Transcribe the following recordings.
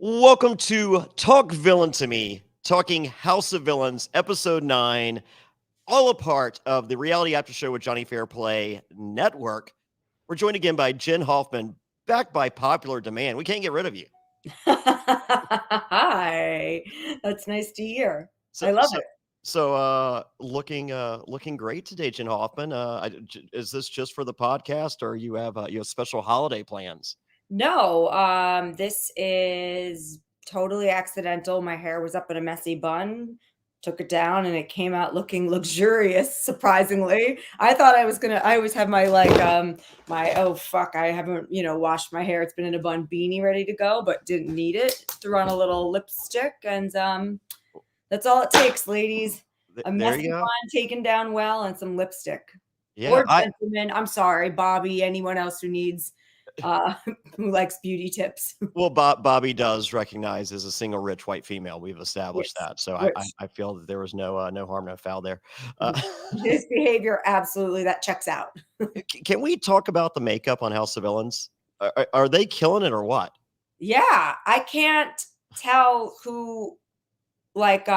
Welcome to Talk Villain to Me, talking House of Villains, episode 9, all a part of the reality after show with Jonny Fairplay network. We're joined again by Jenn Hoffman, back by popular demand. We can't get rid of you. Hi. That's nice to hear. So, I love so, it. looking great today, Jenn Hoffman. Is this just for the podcast, or you have special holiday plans? No, this is totally accidental. My hair was up in a messy bun, took it down, and it came out looking luxurious, surprisingly. I thought I always have my oh fuck, I haven't, washed my hair. It's been in a bun beanie ready to go, but didn't need it. Threw on a little lipstick and that's all it takes, ladies. A There messy you go. bun taken down well and some lipstick. Yeah, Or gentlemen, I'm sorry, Bobby, anyone else who needs uh who likes beauty tips. Well, Bobby does recognize as a single rich white female. We've established Yes. that, so I Which I feel that there was no harm, no foul there. Uh, his behavior, absolutely, that checks out. can we talk about the makeup on House of Villains? Are they killing it or what? Yeah, I can't tell who like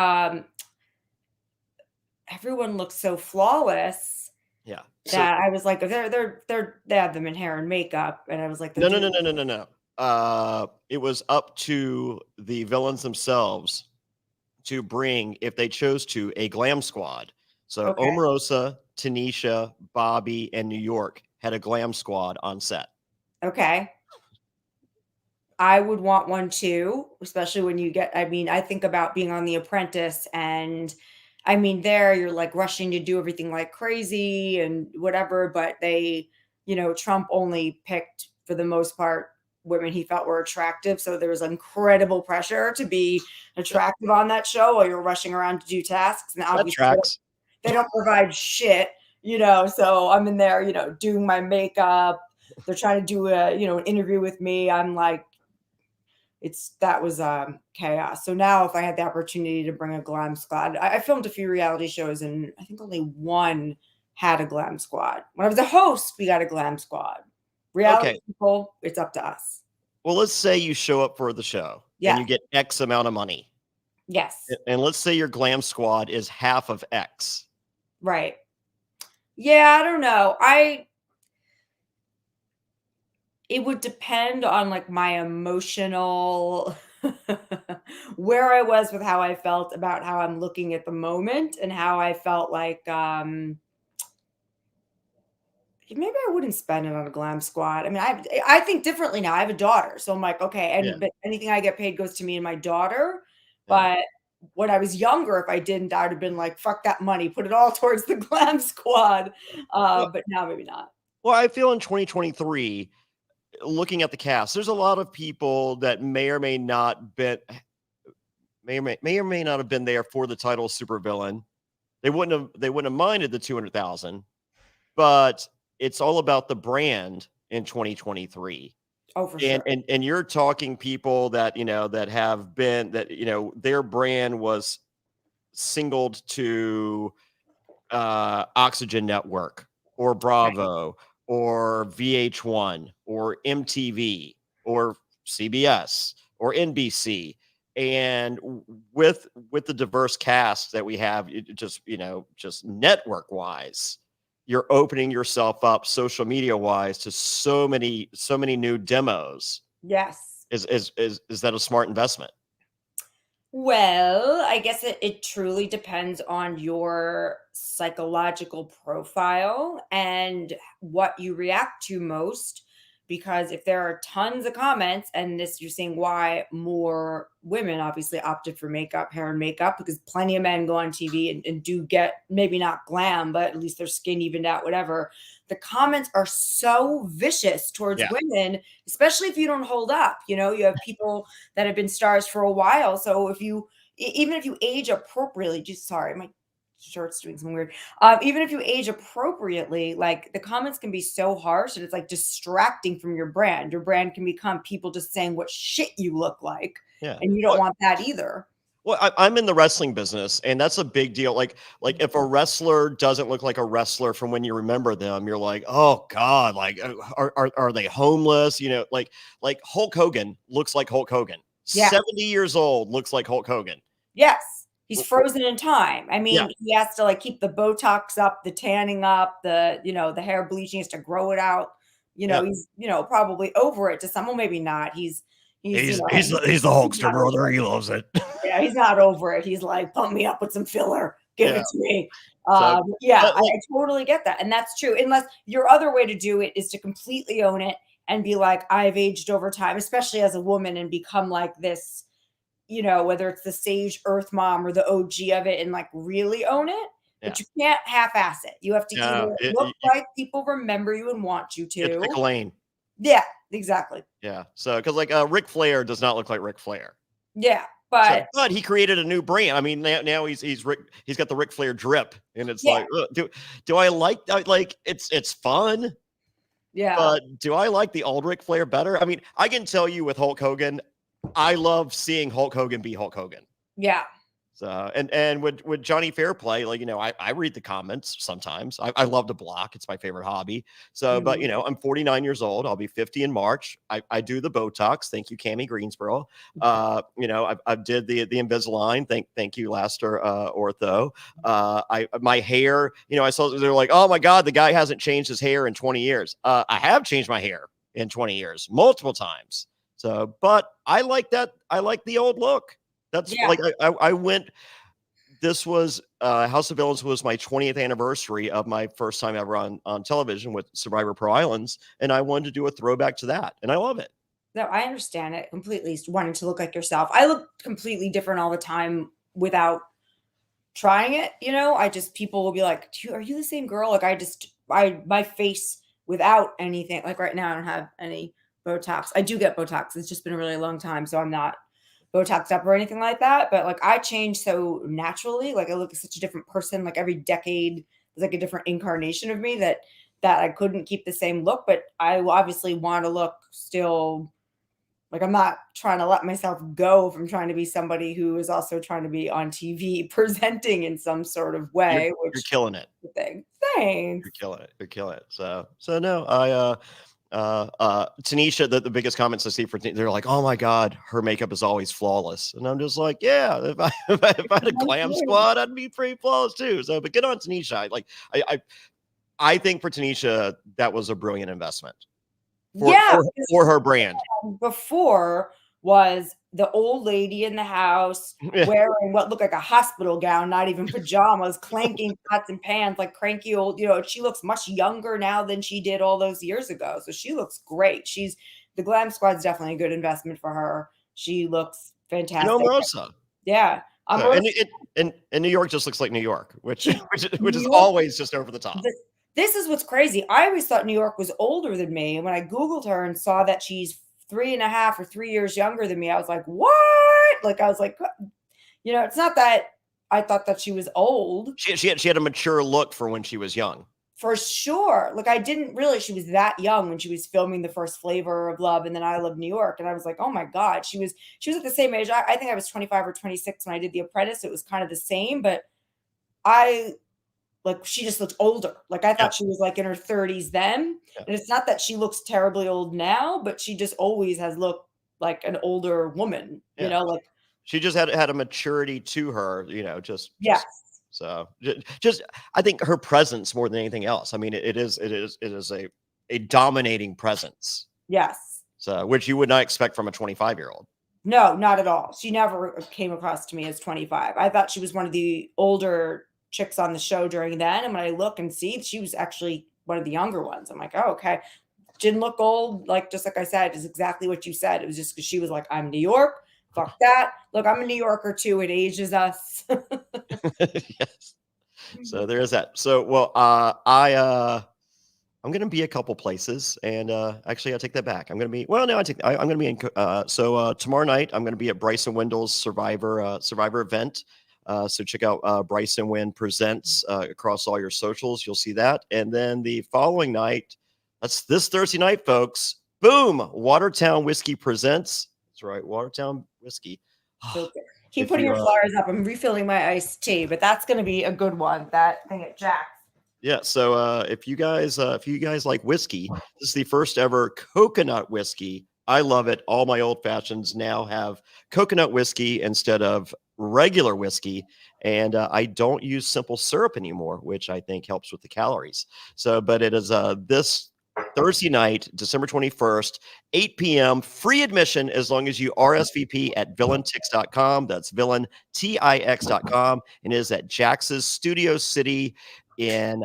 everyone looks so flawless Yeah. So that I was like, they have them in hair and makeup, and I was like, they're no, no, doing no, no, no, no, no. It was up to the villains themselves to bring, if they chose to, a glam squad. So okay. Omarosa, Tanisha, Bobby, and New York had a glam squad on set. Okay. I would want one too, especially when I think about being on The Apprentice, and there you're like rushing to do everything like crazy and whatever, but Trump only picked, for the most part, women he felt were attractive. So there was incredible pressure to be attractive on that show while you're rushing around to do tasks. And That obviously tracks. they don't provide shit, so I'm in there, doing my makeup. They're trying to do an interview with me. I'm like, that was chaos. So now if I had the opportunity to bring a glam squad, I filmed a few reality shows and I think only one had a glam squad. When I was a host, we got a glam squad. Reality Okay. people, it's up to us. Well, let's say you show up for the show and Yeah. you get X amount of money. Yes. And let's say your glam squad is half of X. Right. Yeah, I don't know. It would depend on like my emotional where I was with how I felt about how I'm looking at the moment, and how I felt like maybe I wouldn't spend it on a glam squad. I think differently now. I have a daughter, so I'm like, okay, Yeah. anything I get paid goes to me and my daughter. Yeah. But when I was younger, if I didn't, I would have been like, fuck that money, put it all towards the glam squad. Well, But now maybe not. well, I feel in 2023, looking at the cast, there's a lot of people that may or may not have been there for the title supervillain. They wouldn't have minded the 200,000, but it's all about the brand in 2023. Oh, for And sure. and you're talking people that their brand was singled to Oxygen Network or Right. Bravo or VH1 or MTV or CBS or NBC. And with the diverse cast that we have, just network wise, you're opening yourself up social media wise to so many new demos. Yes. Is that a smart investment? Well, I guess it truly depends on your psychological profile and what you react to most. Because if there are tons of comments, and this you're seeing why more women obviously opted for makeup, hair and makeup, because plenty of men go on TV and do get maybe not glam, but at least their skin evened out, whatever. The comments are so vicious towards Yeah. women, especially if you don't hold up. You have people that have been stars for a while. So even if you age appropriately, just sorry, my shirt's doing something weird. Even if you age appropriately, like the comments can be so harsh and it's like distracting from your brand. Your brand can become people just saying what shit you look like, Yeah. and you don't want that either. Well, I'm in the wrestling business, and that's a big deal. Like if a wrestler doesn't look like a wrestler from when you remember them, you're like, oh God, like are they homeless? Like Hulk Hogan looks like Hulk Hogan. Yeah. 70 years old, looks like Hulk Hogan. Yes. He's frozen in time. I mean, Yeah. he has to like keep the Botox up, the tanning up, the, the hair bleaching, he has to grow it out. Yeah. He's, probably over it to someone, maybe not. He's He's the Hulkster brother. He loves it. Yeah, he's not over it. He's like, pump me up with some filler. Give it to me. So, yeah, I totally get that. And that's true. Unless your other way to do it is to completely own it and be like, I've aged over time, especially as a woman, and become like this, whether it's the sage earth mom or the OG of it, and like really own it. But you can't half-ass it. You have to either look like people remember you and want you to. Pick a lane. Yeah, exactly. Yeah. So, because like Ric Flair does not look like Ric Flair. Yeah. But he created a new brand. I mean, now he's got the Ric Flair drip, and it's like, do I like it's fun? Yeah. But do I like the old Ric Flair better? I mean, I can tell you with Hulk Hogan, I love seeing Hulk Hogan be Hulk Hogan. Yeah. So, and with Jonny Fairplay, like, I read the comments sometimes. I love to block. It's my favorite hobby. So, but I'm 49 years old. I'll be 50 in March. I do the Botox. Thank you, Cammie Greensboro. I did the Invisalign. Thank you, Laster Ortho. My hair, I saw they're like, oh my God, the guy hasn't changed his hair in 20 years. I have changed my hair in 20 years, multiple times. So, but I like that. I like the old look. That's like I went. This was House of Villains was my 20th anniversary of my first time ever on television with Survivor Pro Islands, and I wanted to do a throwback to that, and I love it. No, I understand it completely. Wanting to look like yourself, I look completely different all the time without trying it. People will be like, "Are you the same girl?" Like my face without anything. Like right now, I don't have any Botox. I do get Botox. It's just been a really long time, so I'm not Botoxed up or anything like that, but like I change so naturally. Like I look like such a different person. Like every decade there's like a different incarnation of me that I couldn't keep the same look. But I obviously want to look still like I'm not trying to let myself go from trying to be somebody who is also trying to be on TV presenting in some sort of way. You're killing it. Thanks. You're killing it. You're killing it. So no, Tanisha, the biggest comments I see they're like, oh my God, her makeup is always flawless. And I'm just like, yeah, if I had a glam squad, I'd be pretty flawless too. So, but good on Tanisha. I think for Tanisha, that was a brilliant investment for her brand. Before was the old lady in the house wearing what looked like a hospital gown, not even pajamas, clanking pots and pans, like cranky old, she looks much younger now than she did all those years ago. So she looks great. The glam squad's definitely a good investment for her. She looks fantastic. Omarosa. Yeah. And New York just looks like New York, which is always just over the top. This is what's crazy. I always thought New York was older than me. And when I Googled her and saw that she's 3.5 or 3 years younger than me, I was like, what? Like, I was like, it's not that I thought that she was old. She had a mature look for when she was young. For sure. Like, I didn't realize she was that young when she was filming the first Flavor of Love and then I Love New York. And I was like, oh my God, she was at the same age. I think I was 25 or 26 when I did The Apprentice. It was kind of the same, but she just looked older. Like I thought she was like in her 30s then. Yeah. And it's not that she looks terribly old now, but she just always has looked like an older woman, like she just had a maturity to her, yes. So just, I think her presence more than anything else. I mean, it is a dominating presence. Yes. So, which you would not expect from a 25-year-old. No, not at all. She never came across to me as 25. I thought she was one of the older chicks on the show during then. And when I look and see, she was actually one of the younger ones. I'm like, oh, okay. Didn't look old. Like, just like I said, is exactly what you said. It was just because she was like, I'm New York. Fuck that. Look, I'm a New Yorker too. It ages us. Yes. So there's that. So, well, I'm going to be a couple places, and actually, I take that back. I'm going to be I'm going to be in. Tomorrow night, I'm going to be at Bryson Wendell's Survivor event. So check out Bryson Wynn Presents across all your socials. You'll see that. And then the following night, that's this Thursday night, folks. Boom! Watertown Whiskey Presents. That's right, Watertown Whiskey. Keep putting your flyers up. I'm refilling my iced tea, but that's going to be a good one. That thing at Jack's. Yeah. So if you guys like whiskey, this is the first ever coconut whiskey I love it. All my old fashions now have coconut whiskey instead of regular whiskey. And I don't use simple syrup anymore, which I think helps with the calories. So, but it is this Thursday night, December 21st, 8 p.m., free admission as long as you RSVP at villaintix.com. That's villaintix.com. And it is at Jax's Studio City in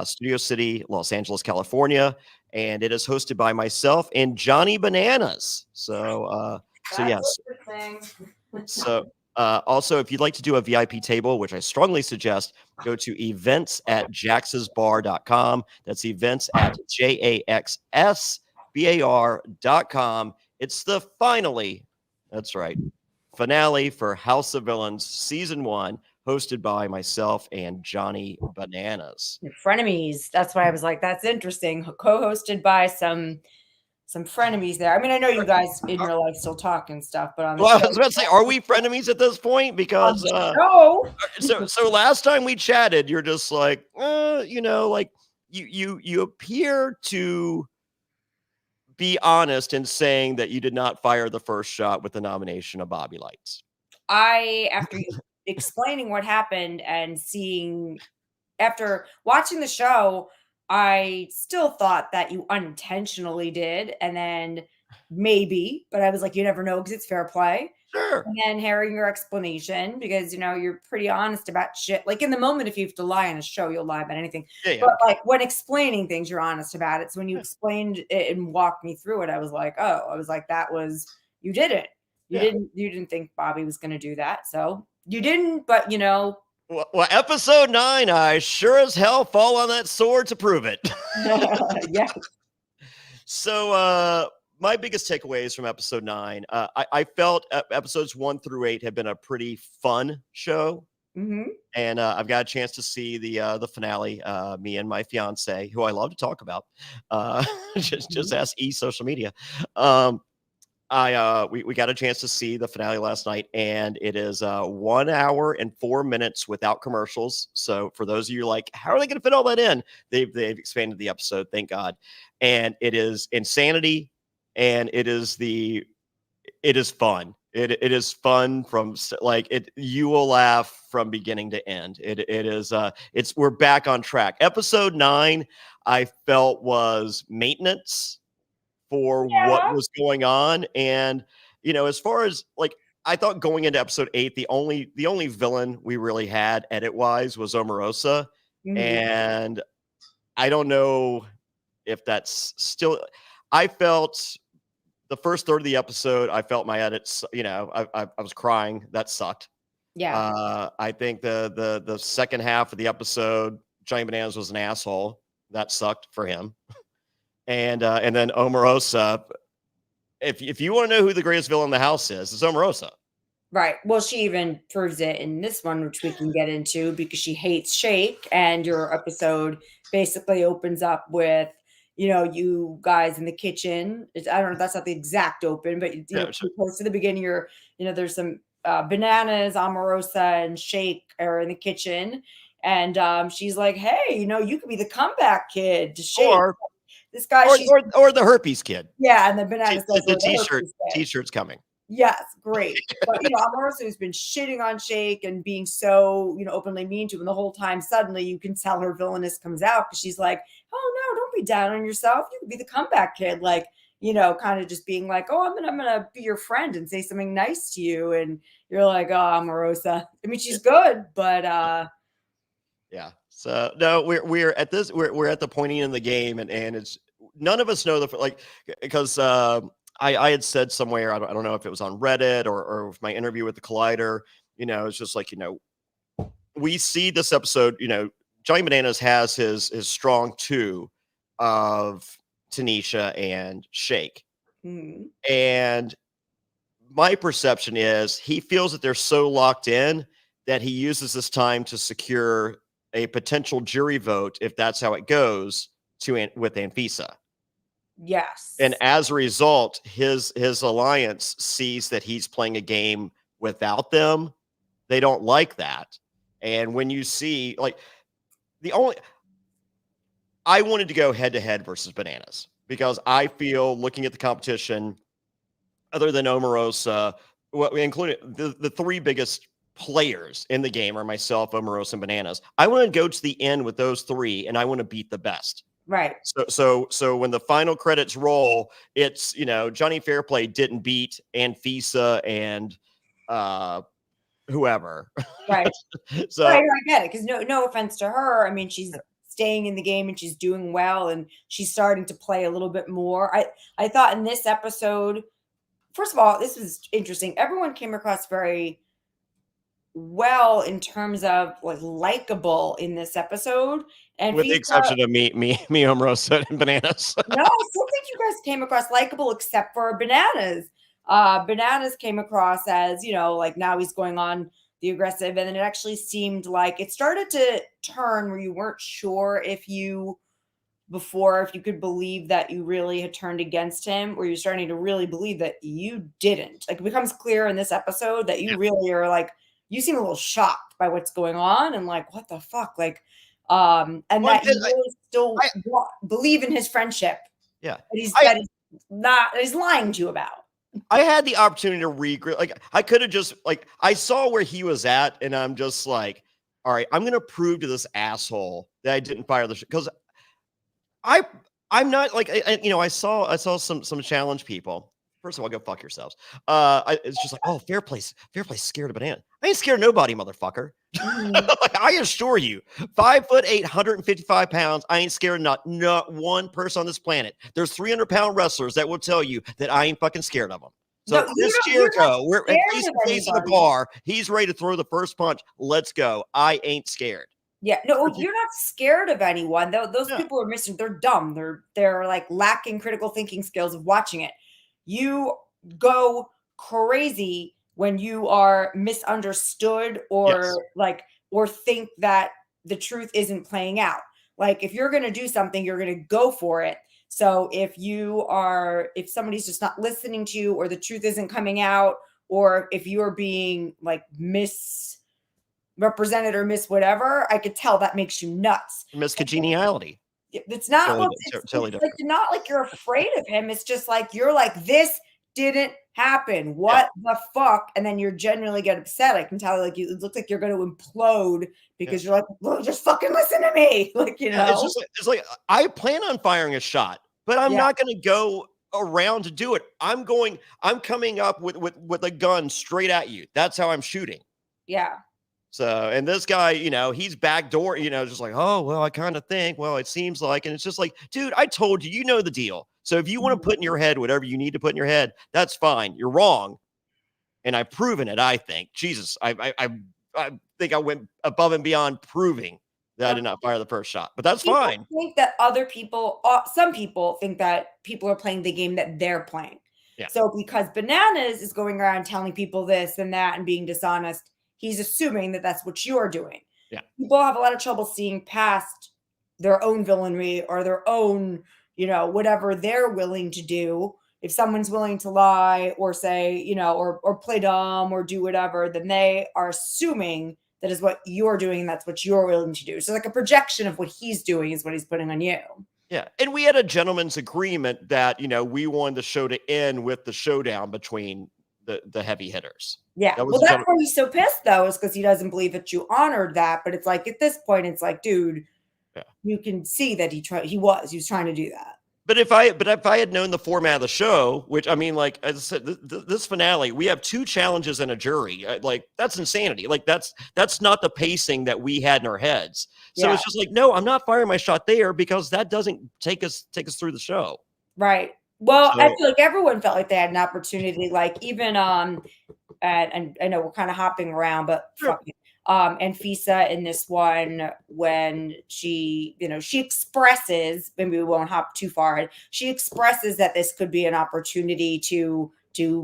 Studio City, Los Angeles, California. And it is hosted by myself and Johnny Bananas. So, yes. Interesting. So, also, if you'd like to do a VIP table, which I strongly suggest, go to events@jaxsbar.com. That's events@jaxsbar.com. It's the that's right, finale for House of Villains Season 1, hosted by myself and Johnny Bananas. Frenemies. That's why I was like, that's interesting. Co-hosted by some frenemies there. I mean, I know you guys in real life still talk and stuff, but on the Well, show, I was about to say, are we frenemies at this point? Because so last time we chatted, you're just like, like you appear to be honest in saying that you did not fire the first shot with the nomination of Bobby Lights. after you explaining what happened and after watching the show, I still thought that you unintentionally did, and then maybe, but I was like, you never know because it's fair play. Sure. And then hearing your explanation, because you're pretty honest about shit. Like in the moment, if you have to lie on a show, you'll lie about anything. Yeah. But like when explaining things, you're honest about it. So when you explained it and walked me through it, I was like, that was you did it. You didn't think Bobby was going to do that, so you didn't. But Well, episode 9, I sure as hell fall on that sword to prove it. Yeah. So, my biggest takeaways from episode 9, I felt episodes 1 through 8 have been a pretty fun show. Mm-hmm. And I've got a chance to see the finale. Me and my fiance, who I love to talk about, just ask social media. We got a chance to see the finale last night, and it is 1 hour and 4 minutes without commercials. So for those of you like, how are they going to fit all that in? They've expanded the episode, thank God. And it is insanity, and it is fun. It is fun from like it. You will laugh from beginning to end. We're back on track. Episode 9, I felt was maintenance for what was going on. And, as far as like, I thought going into episode 8, the only villain we really had edit wise was Omarosa. Mm-hmm. And I don't know if that's still, I felt the first third of the episode, I felt my edits, I was crying. That sucked. Yeah. I think the second half of the episode, Johnny Bananas was an asshole. That sucked for him. And then Omarosa, if you want to know who the greatest villain in the house is, it's Omarosa. Right. Well, she even proves it in this one, which we can get into, because she hates Shake, and your episode basically opens up with, you guys in the kitchen. I don't know, that's not the exact open, but close to the beginning, there's some bananas, Omarosa, and Shake are in the kitchen, and she's like, hey, you could be the comeback kid to Shake. Or this guy, or the herpes kid. Yeah, and the bananas. The t-shirt's coming. Yes, great. But Omarosa has been shitting on Shake and being so openly mean to him the whole time. Suddenly, you can tell her villainous comes out because she's like, "Oh no, don't be down on yourself. You could be the comeback kid." Like, kind of just being like, "Oh, I'm gonna be your friend and say something nice to you," and you're like, "Oh, Omarosa." I mean, she's good, but yeah. So no, we're at this. We're at the pointing in the game, and it's none of us know because I had said somewhere, I don't know if it was on Reddit or with my interview with the Collider, it's just like, we see this episode, Johnny Bananas has his strong 2 of Tanisha and Shake. mm-hmm. And my perception is he feels that they're so locked in that he uses this time to secure a potential jury vote, if that's how it goes, with Anfisa. Yes. And as a result, his alliance sees that he's playing a game without them. They don't like that. And when you see I wanted to go head to head versus Bananas because I feel, looking at the competition, other than Omarosa, including the three biggest players in the game are myself, Omarosa, and Bananas. I want to go to the end with those three, and I want to beat the best. Right. So when the final credits roll, it's, Jonny Fairplay didn't beat Anfisa and whoever. Right. So right, I get it, because no offense to her. I mean, she's staying in the game and she's doing well, and she's starting to play a little bit more. I thought in this episode, first of all, this was interesting. Everyone came across very well in terms of like likable in this episode, and with the exception of me, Omarosa, and Bananas. no, I still think you guys came across likable, except for Bananas. Bananas came across as, like now he's going on the aggressive, and then it actually seemed like it started to turn where you weren't sure if you could believe that you really had turned against him, or you're starting to really believe that you didn't. Like, it becomes clear in this episode that you really are like, you seem a little shocked by what's going on, and like, what the fuck? Like, and that you really still believe in his friendship. Yeah. That he's lying to you about. I had the opportunity to regret. Like, I could have just, like, I saw where he was at, and I'm just like, all right, I'm gonna prove to this asshole that I didn't fire the because I'm not like, I saw some challenge people. First of all, go fuck yourselves. It's just like, oh, Fairplay's scared of Banana. I ain't scared of nobody, motherfucker. Like, I assure you, 5'8", 155 pounds. I ain't scared of not one person on this planet. There's 300-pound wrestlers that will tell you that I ain't fucking scared of them. So Chris Jericho, we're facing the bar. He's ready to throw the first punch. Let's go. I ain't scared. Yeah, no, you're not scared of anyone. Those people are missing. They're dumb. They're like lacking critical thinking skills of watching it. You go crazy when you are misunderstood or think that the truth isn't playing out. Like, if you're going to do something, you're going to go for it. So if somebody's just not listening to you, or the truth isn't coming out, or if you're being like misrepresented or whatever, I could tell that makes you nuts. Miscongeniality. It's not totally different. Like, not like you're afraid of him. It's just like you're like, this didn't happen. What the fuck? And then you're genuinely get upset. I can tell, like, it looks like you're going to implode because you're like, well, just fucking listen to me. Like, it's like I plan on firing a shot, but I'm not going to go around to do it. I'm coming up with a gun straight at you. That's how I'm shooting. Yeah. So, and this guy, he's backdoor, just like, oh, well, I kind of think, well, it seems like, and it's just like, dude, I told you, the deal. So if you want to put in your head whatever you need to put in your head, that's fine. You're wrong. And I've proven it, I think. Jesus, I think I went above and beyond proving that I did not fire the first shot, but that's fine. I think that some people think that people are playing the game that they're playing. Yeah. So because Bananas is going around telling people this and that and being dishonest, he's assuming that that's what you're doing. Yeah. People have a lot of trouble seeing past their own villainy or their own, whatever they're willing to do. If someone's willing to lie or say, or play dumb or do whatever, then they are assuming that is what you're doing. And that's what you're willing to do. So like a projection of what he's doing is what he's putting on you. Yeah. And we had a gentleman's agreement that, we wanted the show to end with the showdown between the heavy hitters. Yeah. Well, that's why he's so pissed, though, is because he doesn't believe that you honored that. But it's like, at this point, it's like, dude, you can see that he was trying to do that. But if I had known the format of the show, which, I mean, like as I said, this finale, we have 2 challenges and a jury. Like, that's insanity. Like, that's not the pacing that we had in our heads. So it's just like, no, I'm not firing my shot there because that doesn't take us through the show. Right. Well, I feel like everyone felt like they had an opportunity, like even and I know we're kind of hopping around, but Anfisa in this one, when she expresses, maybe we won't hop too far, she expresses that this could be an opportunity to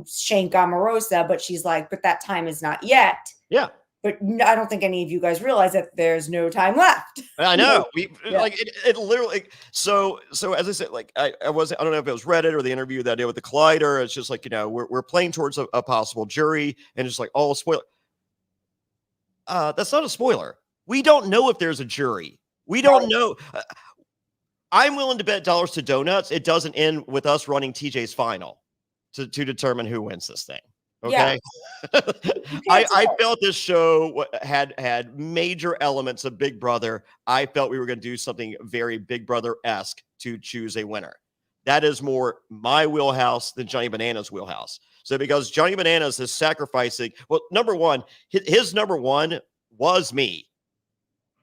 shank Omarosa, but she's like, but that time is not yet. Yeah. But I don't think any of you guys realize that there's no time left. I know. Like it literally. So as I said, like I don't know if it was Reddit or the interview that I did with the Collider. It's just like, we're playing towards a possible jury, and it's like, oh, spoiler. That's not a spoiler. We don't know if there's a jury. We don't know. I'm willing to bet dollars to donuts. It doesn't end with us running TJ's final to determine who wins this thing. Okay. Yeah. I felt this show had major elements of Big Brother. I felt we were going to do something very Big Brother-esque to choose a winner. That is more my wheelhouse than Johnny Bananas' wheelhouse. So because Johnny Bananas is sacrificing, well, number one, his number one was me.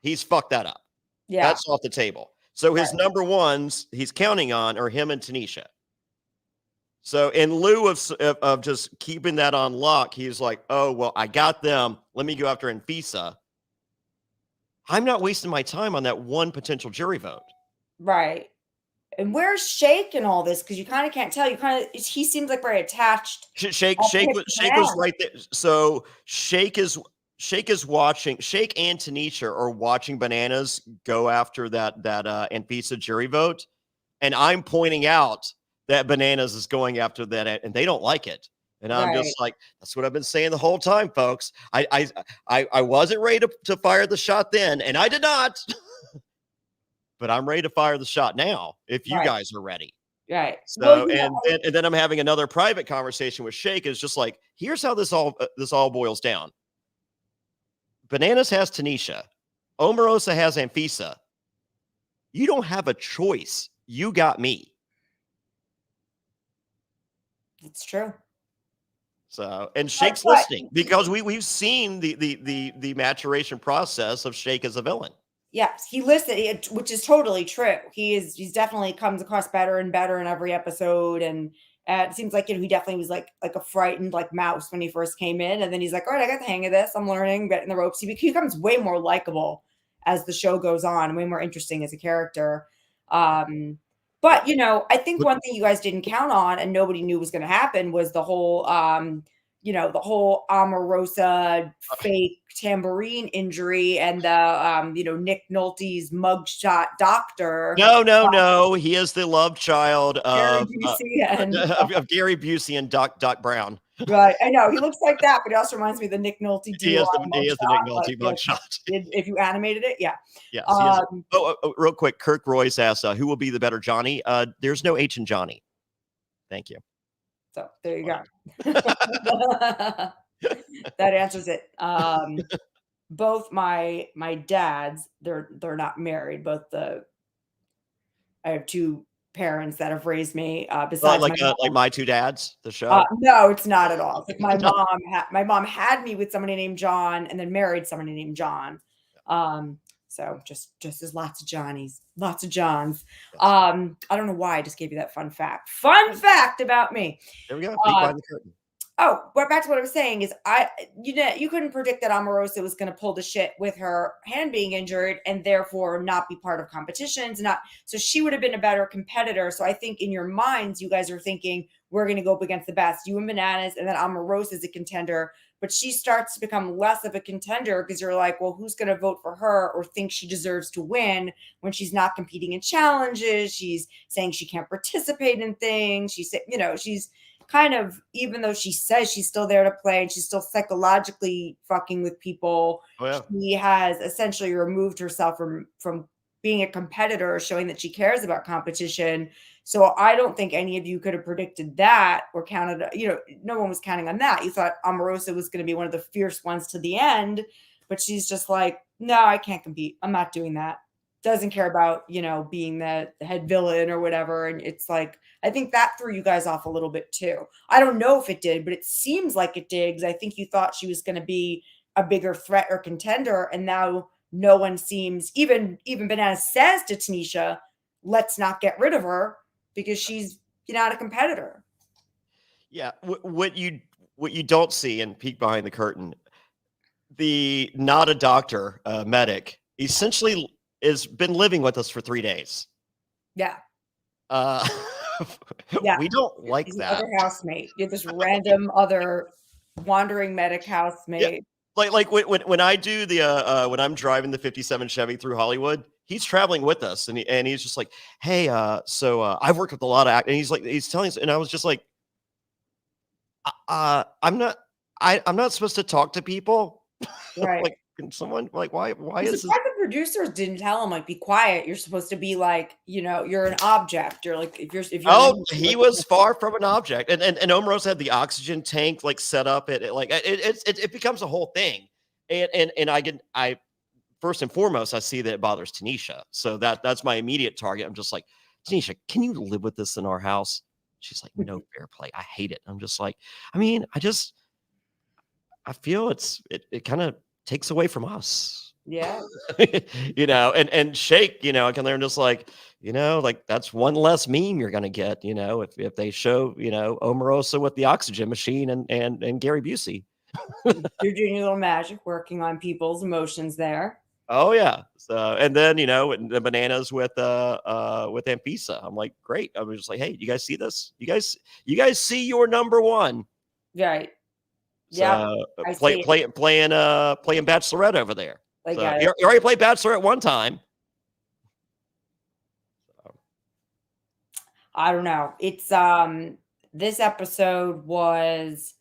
He's fucked that up. Yeah. That's off the table. So his number ones he's counting on are him and Tanisha. So in lieu of just keeping that on lock, he's like, oh, well, I got them. Let me go after Anfisa. I'm not wasting my time on that one potential jury vote. Right. And where's Shake in all this? Because you kind of can't tell. He seems like very attached. Shake was right there. So Shake is watching. Shake and Tanisha are watching Bananas go after that Anfisa jury vote, and I'm pointing out that Bananas is going after that, and they don't like it. And I'm just like, that's what I've been saying the whole time, folks. I wasn't ready to fire the shot then, and I did not. But I'm ready to fire the shot now if you guys are ready. Right. So, and then I'm having another private conversation with Shake. Is just like, here's how this all boils down. Bananas has Tanisha. Omarosa has Anfisa. You don't have a choice. You got me. It's true. So, and Shake's listening because we've seen the maturation process of Shake as a villain. Yes, he listened, which is totally true. He's definitely comes across better and better in every episode, and it seems like he definitely was like a frightened mouse when he first came in, and then he's like, all right, I got the hang of this. I'm learning, getting the ropes. He becomes way more likable as the show goes on, way more interesting as a character. But I think one thing you guys didn't count on, and nobody knew was going to happen, was the whole the whole Omarosa fake tambourine injury and the Nick Nolte's mugshot doctor. No. He is the love child of Gary Busey and Doc Brown. Right. I know. He looks like that, but he also reminds me of the Nick Nolte. He is the Nick Nolte mugshot. If you animated it, yeah. Yes. Real quick, Kirk Royce asks, who will be the better Johnny? There's no H in Johnny. Thank you. So there you go. That answers it. Both my dads, they're not married. I have two parents that have raised me. Besides like my two dads, the show. No, it's not at all. Like my mom had me with somebody named John, and then married somebody named John. So just as lots of Johnnies, lots of Johns. I don't know why I just gave you that fun fact. Fun fact about me. There we go. Peek behind the curtain. Oh, but back to what I was saying is you couldn't predict that Omarosa was going to pull the shit with her hand being injured and therefore not be part of competitions. So she would have been a better competitor. So I think in your minds, you guys are thinking we're going to go up against the best, you and Bananas, and then Omarosa is a contender. But she starts to become less of a contender because you're like, well, who's going to vote for her or think she deserves to win when she's not competing in challenges? She's saying she can't participate in things. She's kind of, even though she says she's still there to play and she's still psychologically fucking with people, she has essentially removed herself from being a competitor, showing that she cares about competition. So I don't think any of you could have predicted that or counted, no one was counting on that. You thought Omarosa was going to be one of the fierce ones to the end, but she's just like, no, I can't compete. I'm not doing that. Doesn't care about, being the head villain or whatever. And it's like, I think that threw you guys off a little bit too. I don't know if it did, but it seems like it did, because I think you thought she was going to be a bigger threat or contender. And now no one seems, even Bananas says to Tanisha, let's not get rid of her because she's not a competitor. Yeah. What you don't see, and peek behind the curtain, the not a doctor, medic, essentially has been living with us for 3 days. Yeah. Yeah. We don't like He's that. Other housemate. You're this random other wandering medic housemate. Yeah. Like when I do when I'm driving the 57 Chevy through Hollywood, he's traveling with us, and he's just like, hey, so I've worked with a lot of actors, and he's telling us, and I was just like, I'm not supposed to talk to people. Right. Like, Can someone like why I'm is this? surprised the producers didn't tell him, like, "Be quiet. You're supposed to be like, you're an object. You're like if you're Oh, lame, he like, was far from an object, and Omarosa had the oxygen tank like set up. It becomes a whole thing, and I first and foremost I see that it bothers Tanisha, so that's my immediate target. I'm just like, Tanisha, can you live with this in our house? She's like, no fair play. I hate it. I'm just like, I mean, I feel it kind of takes away from us. yeah. And Shake, I can learn just like, like that's one less meme you're gonna get, if they show, Omarosa with the oxygen machine and Gary Busey. You're doing your little magic, working on people's emotions there. Oh yeah. So and then the bananas with Anfisa. I'm like, great. I was just like, hey, you guys see this? You guys see your number one. Right. Yep. So I see. playing Bachelorette over there. I So get it. you already played Bachelorette one time. I don't know. It's this episode was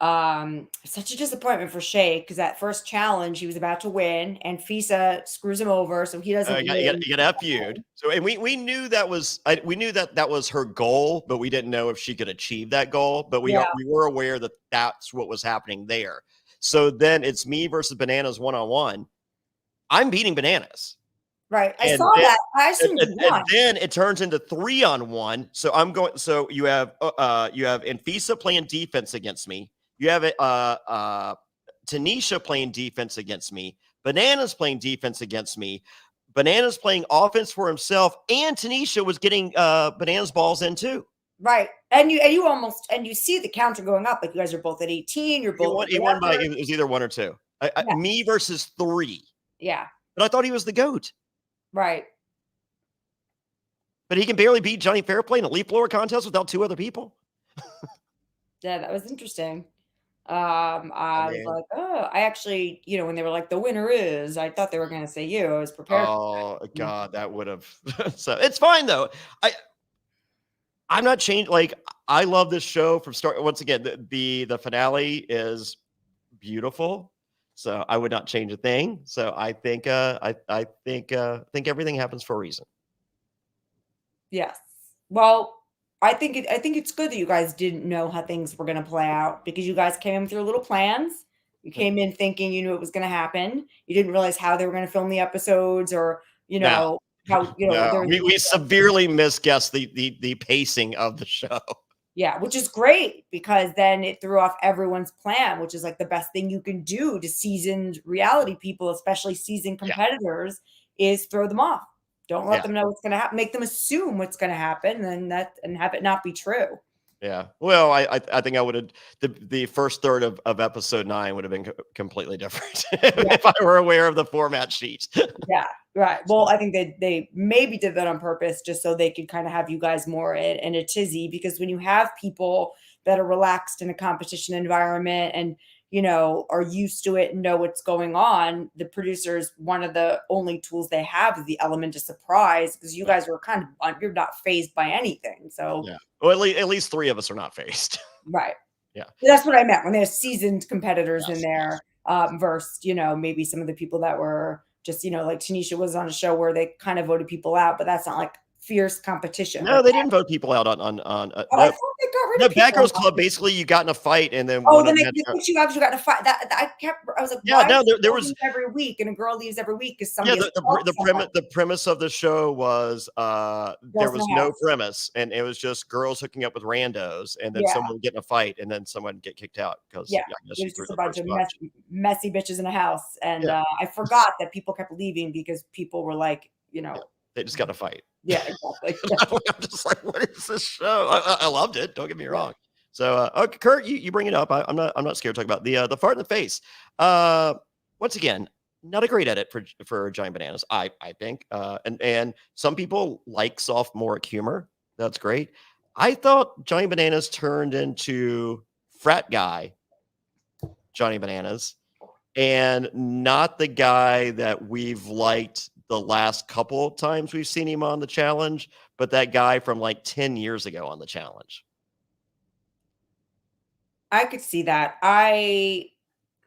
such a disappointment for Shay because that first challenge he was about to win and Fisa screws him over so he doesn't win. You got that feud. So, and we knew that we knew that was her goal, but we didn't know if she could achieve that goal. But we were aware that that's what was happening there. So then it's me versus Bananas one-on-one. I'm beating Bananas. Right. I saw that. I assumed you won. And then it turns into 3-on-1. So I'm going. So you have Anfisa playing defense against me. You have Tanisha playing defense against me. Bananas playing defense against me. Bananas playing offense for himself, and Tanisha was getting Bananas balls in too. Right, and you see the counter going up. Like you guys are both at 18. You're both. He won by it was either 1 or 2. Me versus 3. Yeah, but I thought he was the GOAT. Right. But he can barely beat Jonny Fairplay in a leaf blower contest without 2 other people. Yeah, that was interesting. I was like, oh, I actually, when they were like, the winner is, I thought they were going to say you. I was prepared. Oh, God, that would have. So it's fine, though. I'm not changed. Like, I love this show from start. Once again, the finale is beautiful. So I would not change a thing. So I think I think everything happens for a reason. Yes. Well, I think it's good that you guys didn't know how things were going to play out because you guys came in with your little plans. You came in thinking you knew it was going to happen. You didn't realize how they were going to film the episodes or, how, no, we severely misguessed the pacing of the show. Yeah, which is great because then it threw off everyone's plan, which is like the best thing you can do to seasoned reality people, especially seasoned competitors, is throw them off. Don't let them know what's going to happen. Make them assume what's going to happen, and have it not be true. Yeah. Well, I think I would have the first third of episode 9 would have been completely different if I were aware of the format sheet. Yeah. Right. Well, I think they maybe did that on purpose just so they could kind of have you guys more in a tizzy because when you have people that are relaxed in a competition environment and are used to it and know what's going on, the producers, one of the only tools they have is the element of surprise because you guys were you're not fazed by anything. So well, at least 3 of us are not fazed. Right. Yeah. That's what I meant when there's seasoned competitors in there versus, maybe some of the people that were just, like Tanisha was on a show where they kind of voted people out, but that's not like fierce competition. No, they didn't vote people out on. I thought they got rid of Bad Girls Club. Basically, you got in a fight, and then then they put you out because you got in a fight. I was like, there was every week, and a girl leaves every week because the premise of the show was there was no premise, and it was just girls hooking up with randos, and then someone would get in a fight, and then someone get kicked out because there's just a bunch of messy bitches in a house, and I forgot that people kept leaving because people were like, they just got in a fight. Yeah, exactly. I'm just like, what is this show? I loved it. Don't get me wrong. So, okay, Kurt, you bring it up. I'm not scared to talk about the fart in the face. Once again, not a great edit for Giant Bananas, I think. And some people like sophomoric humor. That's great. I thought Giant Bananas turned into frat guy Johnny Bananas, and not the guy that we've liked the last couple of times we've seen him on the challenge, but that guy from like 10 years ago on the challenge. I could see that. I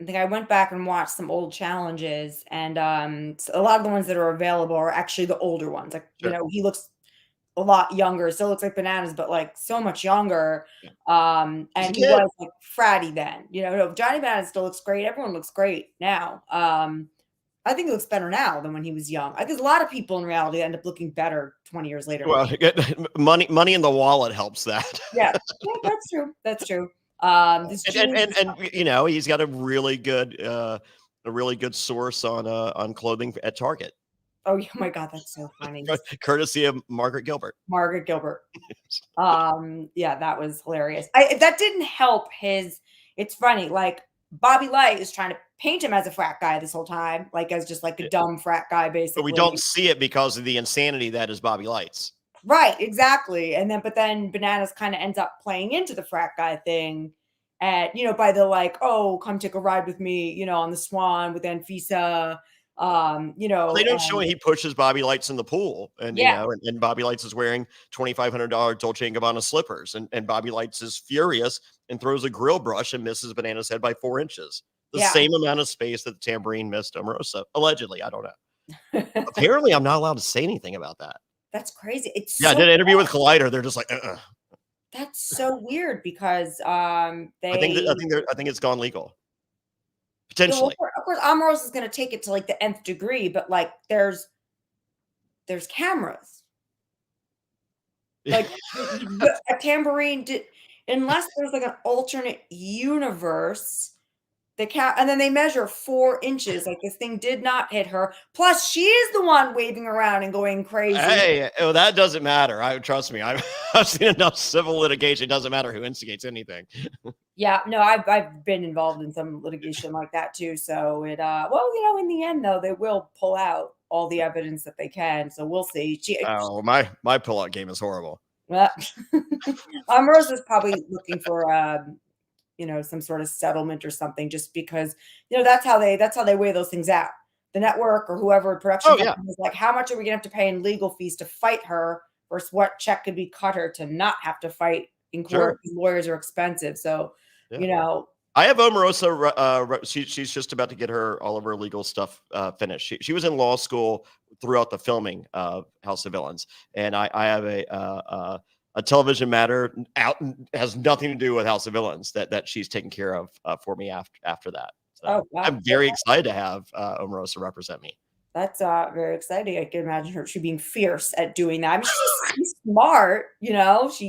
I think I went back and watched some old challenges, and a lot of the ones that are available are actually the older ones. Like, Sure. he looks a lot younger, still looks like Bananas, but like so much younger. Yeah. He's a And he kid. was like fratty then. No, Johnny Bananas still looks great. Everyone looks great now. I think he looks better now than when he was young. I think a lot of people in reality end up looking better 20 years later. Well, money in the wallet helps that. Yeah, yeah, that's true. That's true. This And he's got a really good source on clothing at Target, oh yeah, my God, that's so funny. courtesy of Margaret Gilbert. Margaret Gilbert. Yeah, that was hilarious. That didn't help his. It's funny, like Bobby Light is trying to paint him as a frat guy this whole time, like as just like a dumb frat guy, But we basically. don't see it because of the insanity that is Bobby Lights. Right, exactly. But then Bananas kind of ends up playing into the frat guy thing. And by the like, oh, come take a ride with me, on the Swan with Anfisa. They don't show he pushes Bobby Lights in the pool, and Yeah. and Bobby Lights is wearing $2,500 Dolce & Gabbana slippers, and Bobby Lights is furious and throws a grill brush and misses Banana's head by 4 inches. The Yeah. same amount of space that the tambourine missed Omarosa. Allegedly, I don't know. Apparently, I'm not allowed to say anything about that. That's crazy. It's I did an interview with Collider. They're just like, That's so weird because I think it's gone legal. Potentially. Of course, Omarosa is going to take it to like the nth degree, but like there's cameras. Like a tambourine unless there's like an alternate universe. And then they measure 4 inches. Like this thing did not hit her. Plus, she is the one waving around and going crazy. Hey, that doesn't matter. Trust me. I've seen enough civil litigation. It doesn't matter who instigates anything. Yeah, no, I've been involved in some litigation like that too. So in the end though, they will pull out all the evidence that they can. So we'll see. My pullout game is horrible. Well, Omarosa's probably looking for some sort of settlement or something, just because that's how they weigh those things out. The network or whoever production is like, how much are we gonna have to pay in legal fees to fight her versus what check could be cut her to not have to fight in court. Sure. Lawyers are expensive, so I have Omarosa. She's just about to get all of her legal stuff finished. She was in law school throughout the filming of House of Villains, and I have a television matter out has nothing to do with House of Villains that she's taking care of for me after that. So wow. I'm very excited to have Omarosa represent me. That's very exciting. I can imagine she being fierce at doing that. I mean, she's smart, you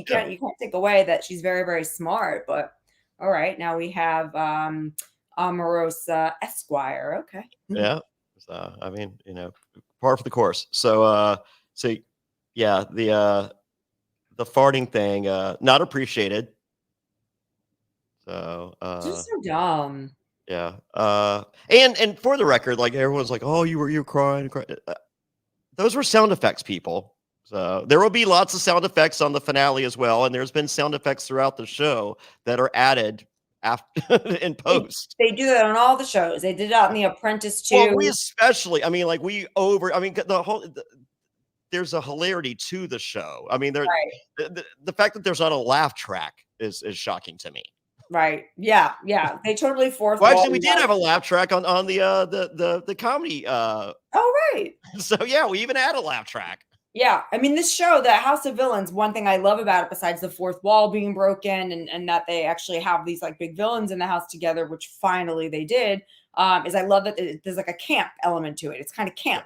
can't take away that she's very, very smart. But all right, now we have Omarosa Esquire. Okay. Yeah. So I mean, par for the course. So yeah, the farting thing, not appreciated. So just so dumb. Yeah. And for the record, like everyone's like, oh, you were crying. Those were sound effects, people. So there will be lots of sound effects on the finale as well. And there's been sound effects throughout the show that are added after in post. They do that on all the shows. They did it on The Apprentice too. Well, we especially, I mean, like there's a hilarity to the show. I mean, the fact that there's not a laugh track is shocking to me. Right. Yeah. Yeah. They totally forced. Well, actually, we did have a laugh track on the comedy. Oh, right. So yeah, we even had a laugh track. Yeah. I mean, this show, the House of Villains, one thing I love about it, besides the fourth wall being broken and that they actually have these like big villains in the house together, which finally they did, is I love that there's like a camp element to it. It's kind of camp.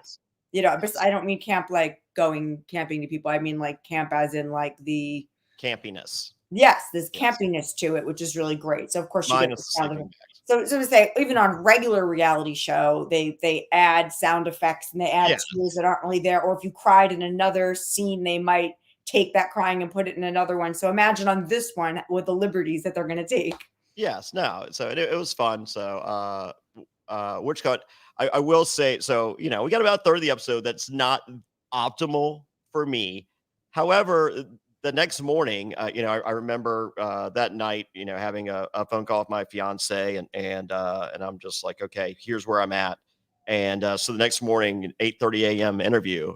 Yes. I don't mean camp like going camping to people. I mean like camp as in like the campiness. Yes, there's campiness to it, which is really great. So of course you get the sound. So to say, even on regular reality show, they add sound effects and they add tears that aren't really there. Or if you cried in another scene, they might take that crying and put it in another one. So imagine on this one with the liberties that they're going to take. Yes, no. So it was fun. So I will say, so we got about a third of the episode that's not optimal for me. However, the next morning, I remember that night, having a phone call with my fiance, and I'm just like, okay, here's where I'm at. And so the next morning, 8:30 a.m. interview,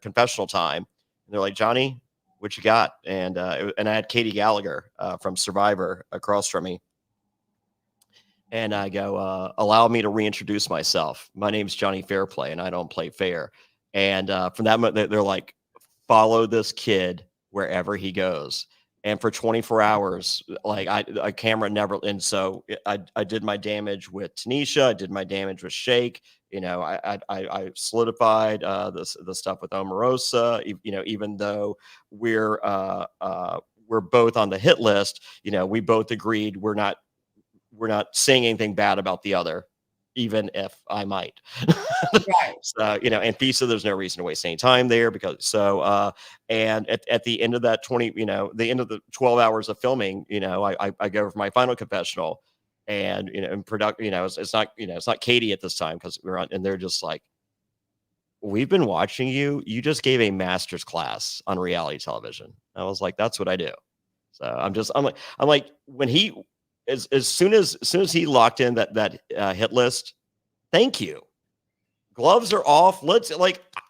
confessional time. And they're like, Johnny, what you got? And I had Katie Gallagher from Survivor across from me. And I go, allow me to reintroduce myself. My name's Jonny Fairplay, and I don't play fair. And from that moment, they're like, follow this kid wherever he goes. And for 24 hours, like a camera never. And so I did my damage with Tanisha. I did my damage with Shake. I solidified the stuff with Omarosa. Even though we're both on the hit list, we both agreed we're not saying anything bad about the other, even if I might. Right. So, and Fisa, there's no reason to waste any time there and at the end of that the end of the 12 hours of filming, I go for my final confessional, and, in production, it's not Katie at this time, because we're on, and they're just like, we've been watching you. You just gave a master's class on reality television. I was like, that's what I do. So I'm like, when he, as soon as he locked in that hit list, thank you. Gloves are off.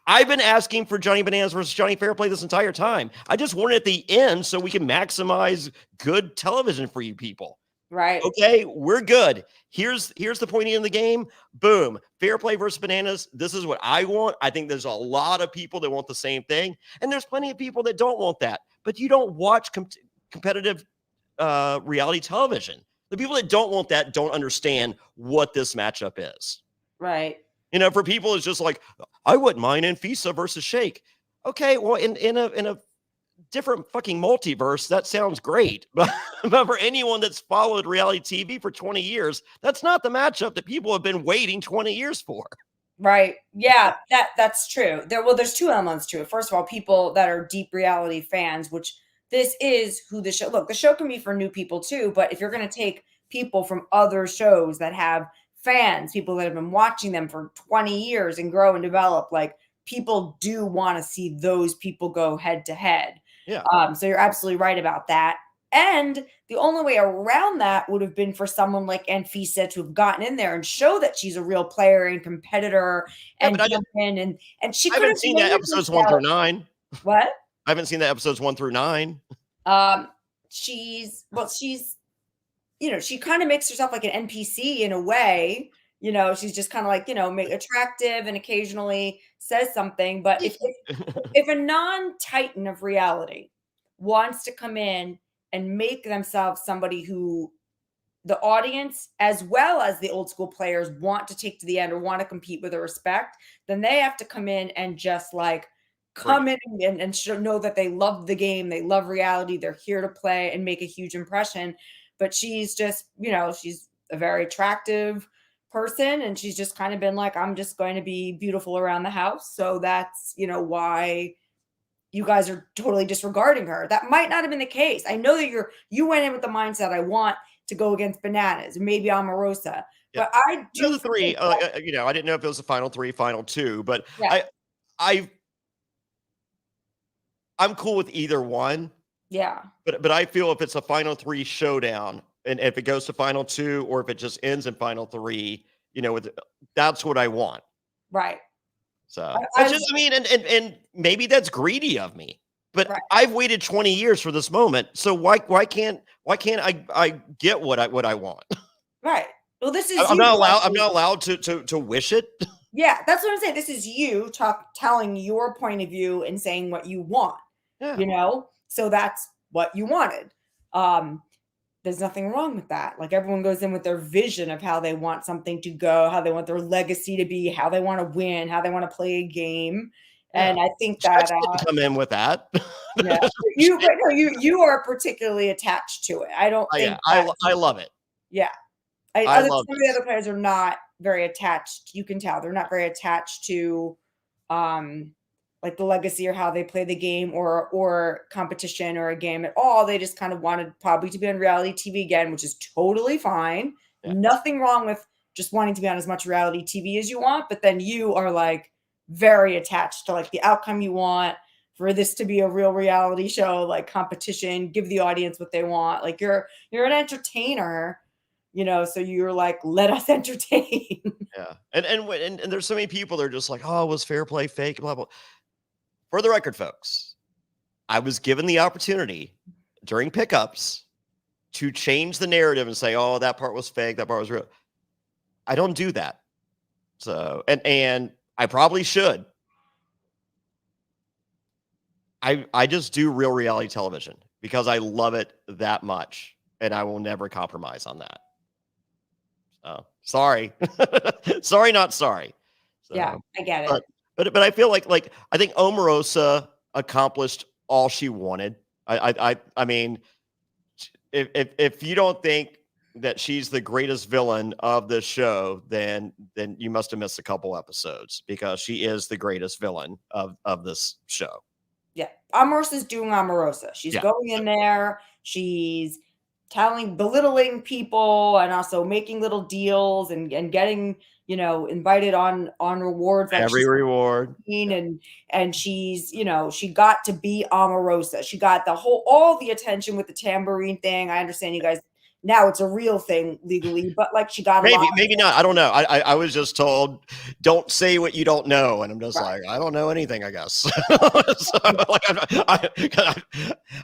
I've been asking for Johnny Bananas versus Jonny Fairplay this entire time. I just want it at the end so we can maximize good television for you people. Right. Okay, we're good. Here's the pointy in the game. Boom. Fairplay versus Bananas. This is what I want. I think there's a lot of people that want the same thing, and there's plenty of people that don't want that. But you don't watch competitive reality television. The people that don't want that don't understand what this matchup is. Right. For people, it's just like, I wouldn't mind Anfisa versus Shake. Okay, well, in a different fucking multiverse, that sounds great. But for anyone that's followed reality TV for 20 years, that's not the matchup that people have been waiting 20 years for. Right. Yeah, that's true. There's two elements to it. First of all, people that are deep reality fans, which this is who the show. Look, the show can be for new people too, but if you're going to take people from other shows that have fans, people that have been watching them for 20 years and grow and develop, like, people do want to see those people go head to head. Yeah. So you're absolutely right about that. And the only way around that would have been for someone like Anfisa to have gotten in there and show that she's a real player and competitor, and jump in, and she I could haven't have seen that episodes 1 through 9. What? I haven't seen that episodes 1 through 9. She's she kind of makes herself like an NPC in a way. She's just kind of like, attractive and occasionally says something. But if a non-titan of reality wants to come in and make themselves somebody who the audience, as well as the old school players, want to take to the end or want to compete with or respect, then they have to come in and just like come in and know that they love the game, they love reality, they're here to play and make a huge impression. But she's just, she's a very attractive person, and she's just kind of been like, I'm just going to be beautiful around the house. So that's, why you guys are totally disregarding her. That might not have been the case. I know that you went in with the mindset, I want to go against Bananas, maybe Omarosa. Yeah. But I do the three, I didn't know if it was the final 3, final 2, but yeah. I'm cool with either one. Yeah. But I feel if it's a final 3 showdown, and if it goes to final 2, or if it just ends in final 3, that's what I want. Right. So and maybe that's greedy of me, but right. I've waited 20 years for this moment. So why can't I get what I want? Right. Well, this is I'm not allowed to wish it. Yeah, that's what I'm saying. This is you telling your point of view and saying what you want. Yeah. So that's what you wanted. There's nothing wrong with that. Like, everyone goes in with their vision of how they want something to go, how they want their legacy to be, how they want to win, how they want to play a game. And I think that didn't come in with that. Yeah, you are particularly attached to it. I don't think I love it. Yeah. Some of the other players are not very attached. You can tell they're not very attached to like the legacy or how they play the game or competition or a game at all. They just kind of wanted probably to be on reality TV again, which is totally fine. Yeah. Nothing wrong with just wanting to be on as much reality TV as you want, but then you are like very attached to like the outcome you want for this to be a real reality show, like competition, give the audience what they want. Like you're an entertainer, so you're like, let us entertain. Yeah. And there's so many people that are just like, oh, was Fairplay fake? Blah, blah. For the record, folks, I was given the opportunity during pickups to change the narrative and say, oh, that part was fake, that part was real. I don't do that. So, and I probably should. I just do real reality television because I love it that much, and I will never compromise on that. So, sorry. Sorry, not sorry. So, Yeah, I get it. But I feel like I think Omarosa accomplished all she wanted. I mean, if you don't think that she's the greatest villain of this show, then you must have missed a couple episodes, because she is the greatest villain of this show. Yeah, Omarosa's doing Omarosa. She's going in there. She's belittling people, and also making little deals and getting, invited on rewards, like Every reward. and she's, she got to be Omarosa. She got all the attention with the tambourine thing. I understand you guys now it's a real thing legally, but like she got maybe not. I don't know. I was just told, don't say what you don't know, and I'm just like, I don't know anything, I guess. So, like,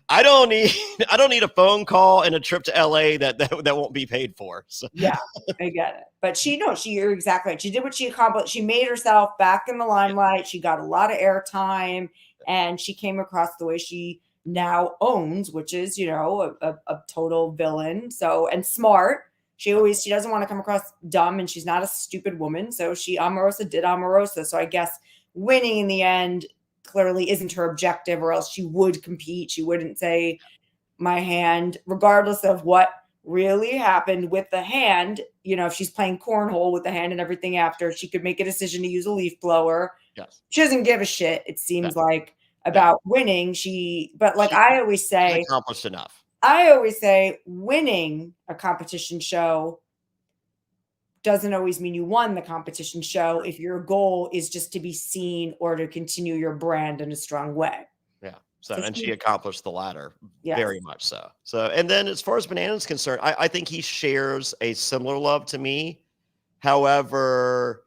I don't need a phone call and a trip to LA that won't be paid for. So. Yeah, I get it. But you're exactly right. She did what she accomplished. She made herself back in the limelight. She got a lot of airtime, and she came across the way she now owns, which is, a total villain. So, and smart. She doesn't want to come across dumb, and she's not a stupid woman. So Omarosa did Omarosa. So I guess winning in the end clearly isn't her objective, or else she would compete. She wouldn't say my hand, regardless of what really happened with the hand. If she's playing cornhole with the hand and everything after, she could make a decision to use a leaf blower. Yes. She doesn't give a shit, it seems like, about winning. I always say, accomplished enough. I always say winning a competition show doesn't always mean you won the competition show if your goal is just to be seen or to continue your brand in a strong way. Yeah. So and she accomplished the latter, yes. Very much so. So, and then as far as Banana's concerned, I think he shares a similar love to me. However,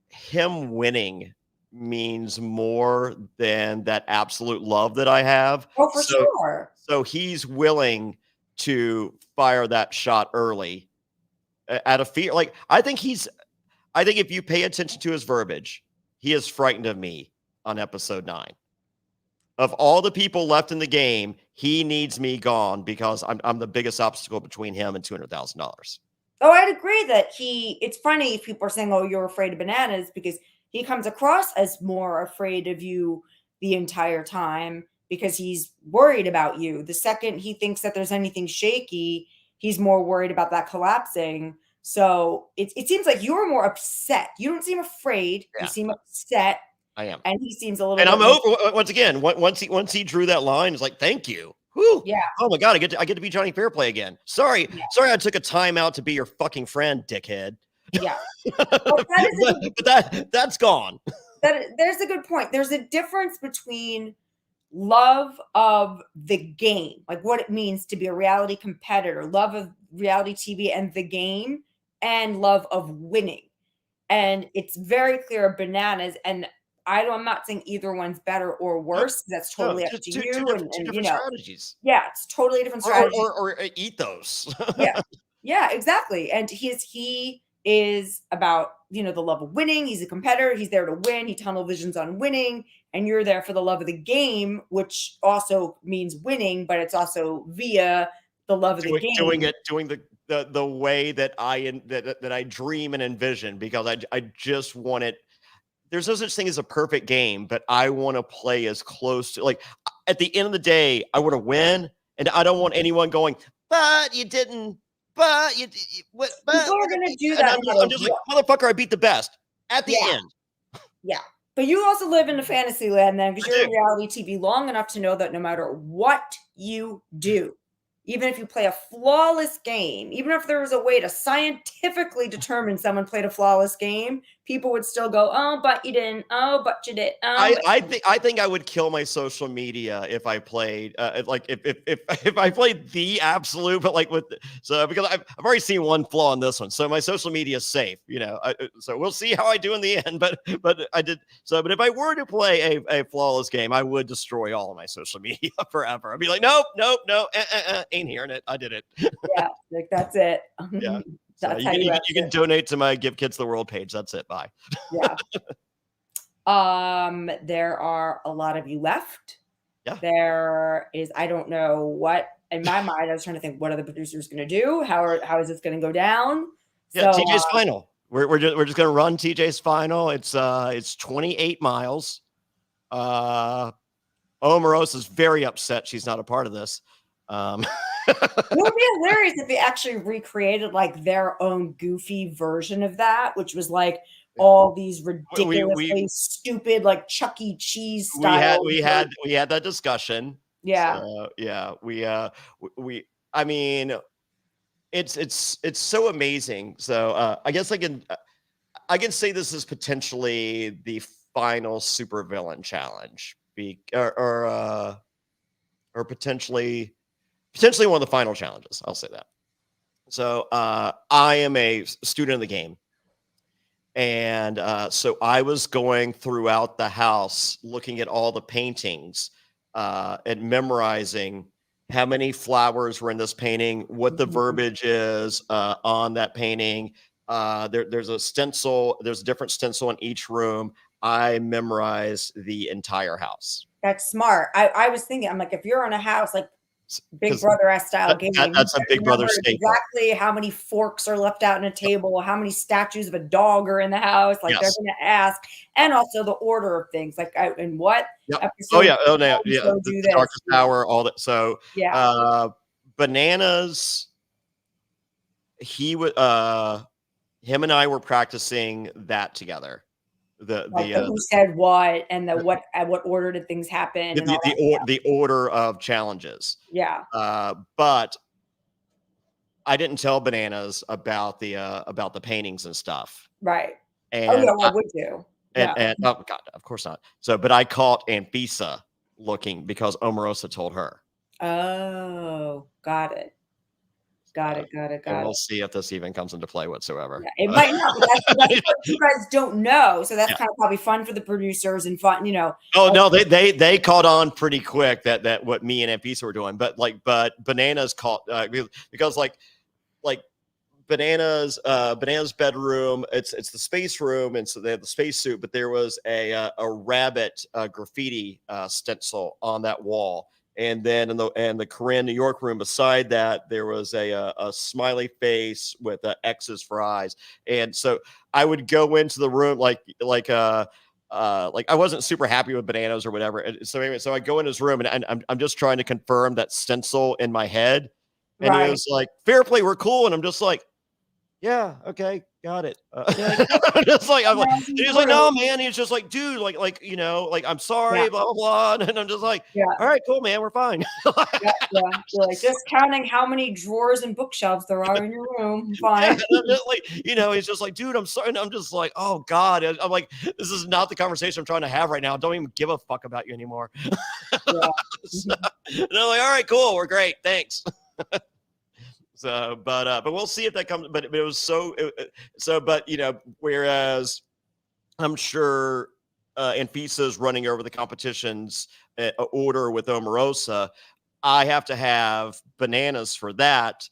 him winning means more than that absolute love that I have. Oh, for sure. So he's willing to fire that shot early out of fear. Like, I think if you pay attention to his verbiage, he is frightened of me on episode 9. Of all the people left in the game, he needs me gone because I'm the biggest obstacle between him and $200,000. Oh, I'd agree that it's funny if people are saying, oh, you're afraid of Bananas, because he comes across as more afraid of you the entire time because he's worried about you. The second he thinks that there's anything shaky, he's more worried about that collapsing. So it seems like you're more upset. You don't seem afraid. Yeah. You seem upset. I am. And he seems a little And I'm over once again. Once he drew that line, it's like, thank you. Whew. Yeah. Oh my God, I get to be Jonny Fairplay again. Sorry I took a time out to be your fucking friend, dickhead. Yeah. But that's gone. There's a good point. There's a difference between love of the game, like what it means to be a reality competitor, love of reality TV and the game, and love of winning. And it's very clear Bananas, and I'm not saying either one's better or worse. That's totally up to you. Two different strategies. Yeah, it's totally a different strategy. Or ethos. Yeah, exactly. And he is about, the love of winning. He's a competitor. He's there to win. He tunnel visions on winning. And you're there for the love of the game, which also means winning, but it's also via the love of the game. Doing the way that I dream and envision, because I just want it. There's no such thing as a perfect game, but I want to play as close to, like, at the end of the day, I want to win, and I don't want anyone going, but you didn't, but you but people are going to do that. I'm just like, motherfucker, I beat the best at the end. Yeah. But you also live in a fantasy land then, because you're in reality TV long enough to know that no matter what you do, even if you play a flawless game, even if there was a way to scientifically determine someone played a flawless game, people would still go, oh, but you didn't. Oh, but you did. Oh, I think I would kill my social media if I played if I played the absolute, but because I've already seen one flaw in this one, so my social media is safe, so we'll see how I do in the end. But I did so. But if I were to play a flawless game, I would destroy all of my social media forever. I'd be like, nope, ain't hearing it. I did it. Yeah, like that's it. Yeah. So That's how you you can donate to my Give Kids the World page. That's it. Bye. Yeah. There are a lot of you left. Yeah. There is, I don't know what, in my mind, I was trying to think, what are the producers going to do? How is this going to go down? Yeah. So, TJ's final. We're just gonna run TJ's final. It's 28 miles. Omarosa is very upset she's not a part of this. it would be hilarious if they actually recreated like their own goofy version of that, which was like all these ridiculously stupid, like Chuck E. Cheese style. We had that discussion. Yeah. So, yeah. I mean, it's so amazing. So I guess I can say this is potentially the final supervillain challenge, or potentially one of the final challenges. I'll say that. So I am a student of the game, and so I was going throughout the house looking at all the paintings and memorizing how many flowers were in this painting, what the verbiage is on that painting. There's a stencil. There's a different stencil in each room. I memorized the entire house. That's smart. I was thinking, I'm like, if you're in a house like Big Brother style game, that's a Big Brother staple. Exactly how many forks are left out on a table, how many statues of a dog are in the house. Like they're going to ask, and also the order of things. Like in what episode? Oh yeah, the Darkest Hour, all that. So yeah, Bananas. He would. Him and I were practicing that together. Who said what, and what order did things happen? The order of challenges. Yeah. But I didn't tell Bananas about the paintings and stuff. Right. And what would you? And oh God, of course not. So, but I caught Anfisa looking because Omarosa told her. Oh, got it. Got it. And we'll see if this even comes into play whatsoever. Yeah, it might not, but that's what you guys don't know. So that's kind of probably fun for the producers and fun, Oh no, they caught on pretty quick that what me and Anfisa were doing, but Bananas caught because like Bananas bedroom, it's the space room, and so they have the spacesuit, but there was a rabbit graffiti stencil on that wall. And then in the Corinne New York room beside that, there was a smiley face with X's for eyes. And so I would go into the room like I wasn't super happy with Bananas or whatever. And so anyway, so I go in his room and I'm just trying to confirm that stencil in my head. And he was like, "Fairplay, we're cool." And I'm just like, "Yeah, okay, got it." Just like I'm like, he's like, "No, man." He's just like, "Dude, like I'm sorry, blah blah blah." And I'm just like, "All right, cool, man, we're fine." You're like just counting how many drawers and bookshelves there are in your room. Fine. He's just like, "Dude, I'm sorry." And I'm just like, "Oh God," I'm like, "This is not the conversation I'm trying to have right now. I don't even give a fuck about you anymore." And I'm like, "All right, cool, we're great, thanks." So, but we'll see if that comes. But it was but whereas I'm sure Anfisa's running over the competition's order with Omarosa, I have to have Bananas for that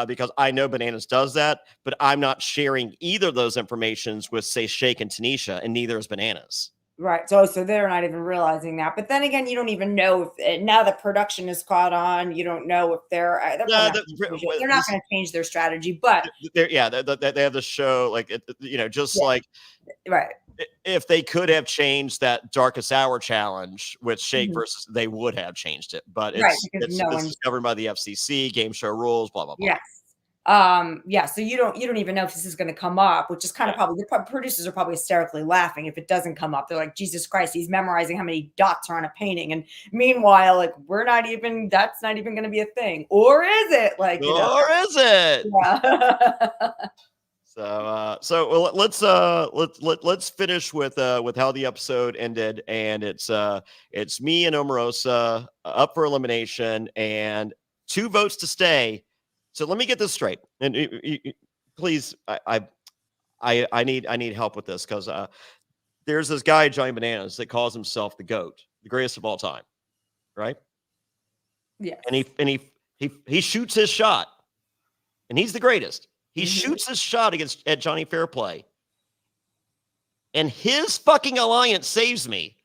because I know Bananas does that, but I'm not sharing either of those informations with, say, Shake and Tanisha, and neither is Bananas. Right. So they're not even realizing that. But then again, you don't even know if now the production is caught on. You don't know if they're not going to change their strategy. But they have the show like like right. If they could have changed that Darkest Hour challenge with Shake versus, they would have changed it. But it's governed by the FCC, game show rules, blah blah blah. Yes. So you don't even know if this is going to come up, which is kind of probably the producers are probably hysterically laughing if it doesn't come up. They're like, Jesus Christ, he's memorizing how many dots are on a painting, and meanwhile, like that's not even going to be a thing, or is it? Like, is it? Yeah. So let's finish with how the episode ended, and it's me and Omarosa up for elimination and 2 votes to stay. So let me get this straight, and please, I need help with this because there's this guy, Johnny Bananas, that calls himself the GOAT, the greatest of all time, right? Yeah. And he He shoots his shot, and he's the greatest. He Mhm. shoots his shot at Jonny Fairplay, and his fucking alliance saves me.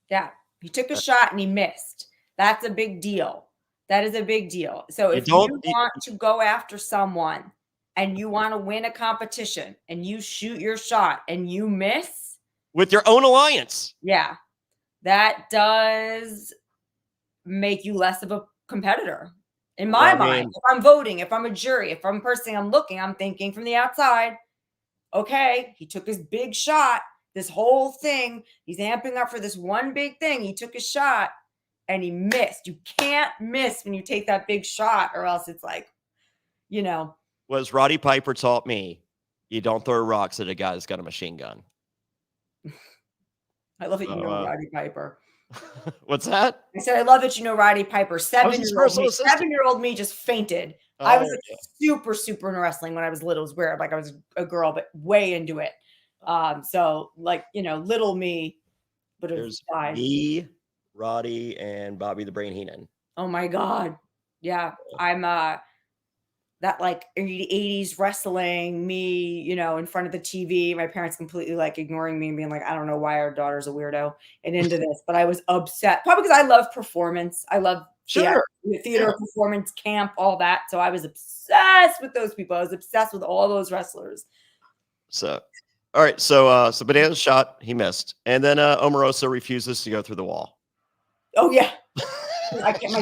Yeah, he took a shot and he missed. That's a big deal. That is a big deal. So if you want to go after someone and you want to win a competition and you shoot your shot and you miss with your own alliance. Yeah, that does make you less of a competitor. In my mind, if I'm voting, if I'm a jury, if I'm personally, I'm looking, I'm thinking from the outside, okay, he took his big shot, this whole thing, he's amping up for this one big thing. He took a shot and he missed. You can't miss when you take that big shot, or else it's like, Was Roddy Piper taught me, you don't throw rocks at a guy that's got a machine gun. I love that you know Roddy Piper. What's that? I said, I love that you know Roddy Piper. 7-year-old me just fainted. I was super, super into wrestling when I was little. It was weird. Like I was a girl, but way into it. So like, little me would have died. Me, Roddy, and Bobby the Brain Heenan. Oh my God. Yeah. I'm that like 80s wrestling, me, in front of the TV, my parents completely like ignoring me and being like, I don't know why our daughter's a weirdo and into this, but I was upset. Probably because I love performance. I love theater, performance, camp, all that. So I was obsessed with those people. I was obsessed with all those wrestlers. So, all right. So Bananas shot, he missed. And then Omarosa refuses to go through the wall. Oh yeah. I can't,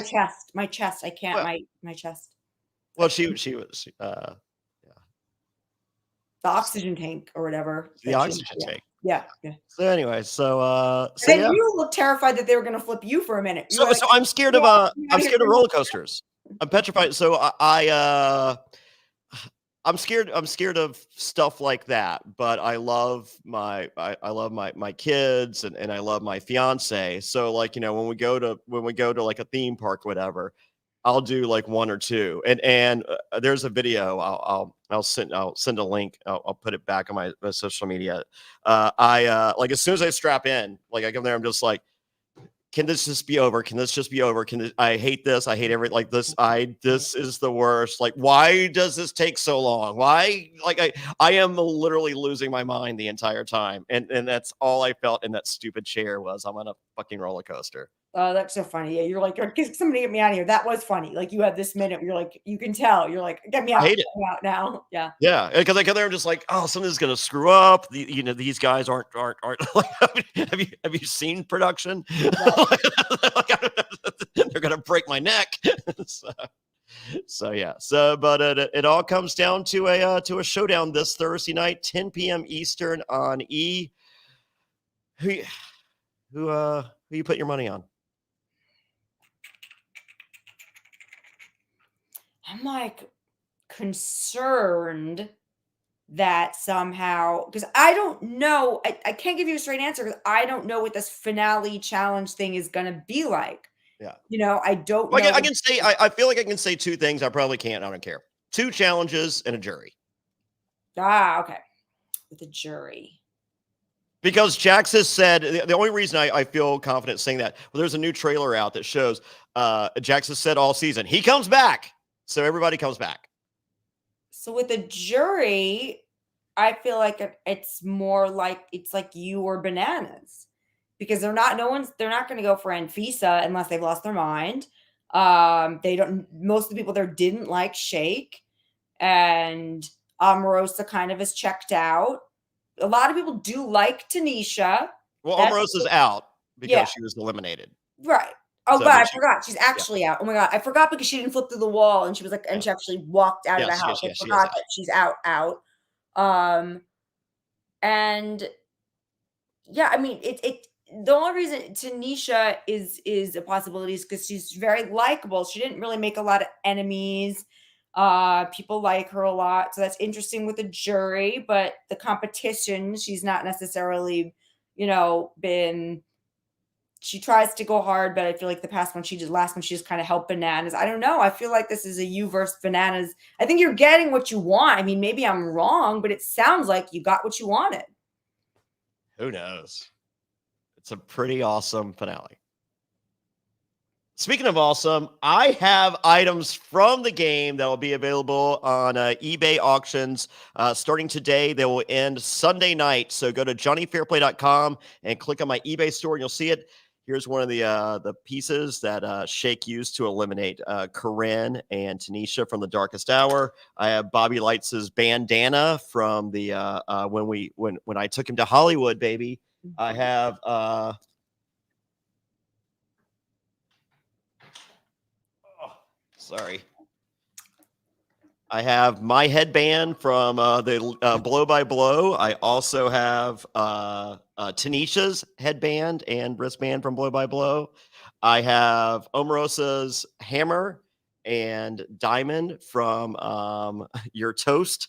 my chest. I can't, my chest. Well, she was, the oxygen tank or whatever. The oxygen tank. Yeah. So anyway, then you look terrified that they were going to flip you for a minute. So I'm scared of roller coasters. I'm petrified. So I'm scared of stuff like that, but I love my kids and I love my fiance. So like, when we go to like a theme park, whatever, I'll do like one or two. And there's a video. I'll send a link. I'll put it back on my social media. I like as soon as I strap in, like I come there, I'm just like, can this just be over? Can this just be over? I hate this. I hate this. This is the worst. Like, why does this take so long? Why? Like, I am literally losing my mind the entire time. And that's all I felt in that stupid chair was I'm on a fucking roller coaster. Oh, that's so funny. Yeah, you're like, somebody get me out of here. That was funny. Like you had this minute. You're like, you can tell. You're like, get me out. I hate it. Get me out now. Yeah. Yeah, because I come there, I'm just like, oh, something's gonna screw up. These guys aren't like, have you seen production? They're gonna break my neck. So yeah. But it all comes down to a showdown this Thursday night, 10 p.m. Eastern on E. Who you put your money on? I'm like concerned that somehow, because I don't know, I can't give you a straight answer because I don't know what this finale challenge thing is going to be like. Yeah. I don't know. I can say, I feel like I can say two things. I probably can't. I don't care. 2 challenges and a jury. Okay. With a jury. Because Jax has said, the only reason I feel confident saying that, well, there's a new trailer out that shows Jax has said all season, he comes back. So everybody comes back. So with a jury, I feel like it's more like it's like you or Bananas, because they're not going to go for Anfisa unless they've lost their mind. Most of the people there didn't like Shake, and Omarosa kind of is checked out. A lot of people do like Tanisha. Well, Omarosa's out because she was eliminated. Right. Oh, God, I forgot. She's actually out. Oh, my God. I forgot because she didn't flip through the wall and she was like, and she actually walked out of the house. I forgot that she's out. And yeah, I mean, the only reason Tanisha is a possibility is because she's very likable. She didn't really make a lot of enemies. People like her a lot. So that's interesting with the jury, but the competition, she's not necessarily, she tries to go hard, but I feel like the last one she just kind of helped Bananas. I don't know. I feel like this is a you versus Bananas. I think you're getting what you want. I mean, maybe I'm wrong, but it sounds like you got what you wanted. Who knows? It's a pretty awesome finale. Speaking of awesome, I have items from the game that will be available on eBay auctions starting today. They will end Sunday night. So go to johnnyfairplay.com and click on my eBay store, and you'll see it. Here's one of the pieces that Shake used to eliminate Corinne and Tanisha from the Darkest Hour. I have Bobby Lights' bandana from the when I took him to Hollywood, baby. I have sorry. I have my headband from the Blow by Blow. I also have Tanisha's headband and wristband from Blow by Blow. I have Omarosa's hammer and diamond from Your Toast.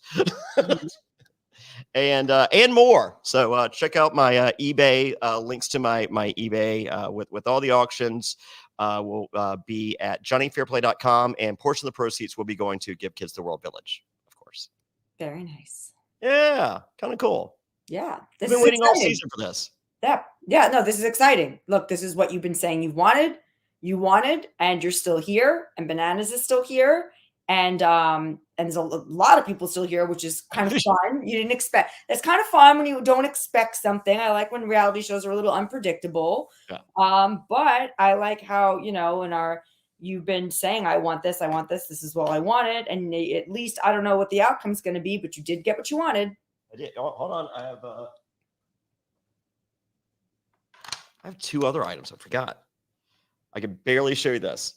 And more. So check out my eBay links to my eBay with all the auctions. Will be at johnnyfairplay.com, and portion of the proceeds will be going to Give Kids the World Village, of course. Very nice. Yeah, kind of cool. Yeah, I've been waiting all season for this. Yeah. No, this is exciting. Look, this is what you've been saying you wanted, and you're still here, and Bananas is still here, and there's a lot of people still here, which is kind of fun. You didn't expect. That's kind of fun when you don't expect something. I like when reality shows are a little unpredictable. Yeah. But I like how, you've been saying, I want this, this is what I wanted, and at least I don't know what the outcome's going to be, but you did get what you wanted. I did. Hold on, I have two other items. I forgot. I can barely show you this.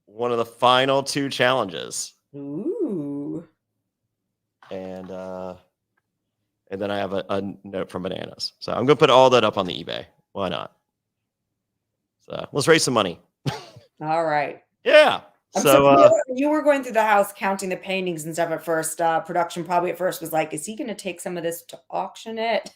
One of the final two challenges. Ooh. And then I have a note from Bananas. So I'm going to put all that up on the eBay. Why not? So let's raise some money. All right. Yeah. So you were going through the house counting the paintings and stuff at first. Production probably at first was like, is he going to take some of this to auction it?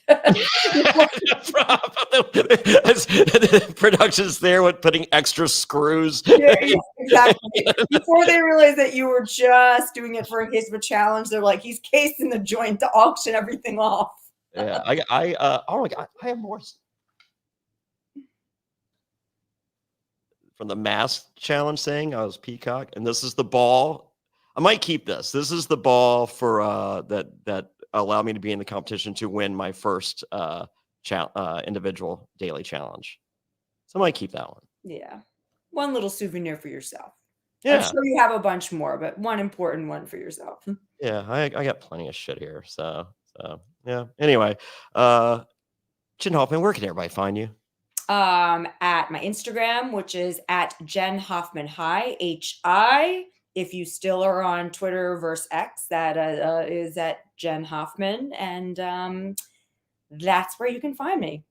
Production's there with putting extra screws. Yeah, exactly. Before they realized that you were just doing it for a case of a challenge, they're like, he's casing the joint to auction everything off. Yeah. Oh my God, I have more. From the mask challenge thing, I was Peacock, and this is the ball. I might keep this. This is the ball for that allowed me to be in the competition to win my first individual daily challenge. So I might keep that one. Yeah, one little souvenir for yourself. Yeah, I'm sure you have a bunch more, but one important one for yourself. Yeah, I got plenty of shit here. So yeah. Anyway, Jenn Hoffman, where can everybody find you? At my Instagram, which is at Jenn Hoffman High, HI. If you still are on Twitter versus X, that is at Jenn Hoffman, and that's where you can find me.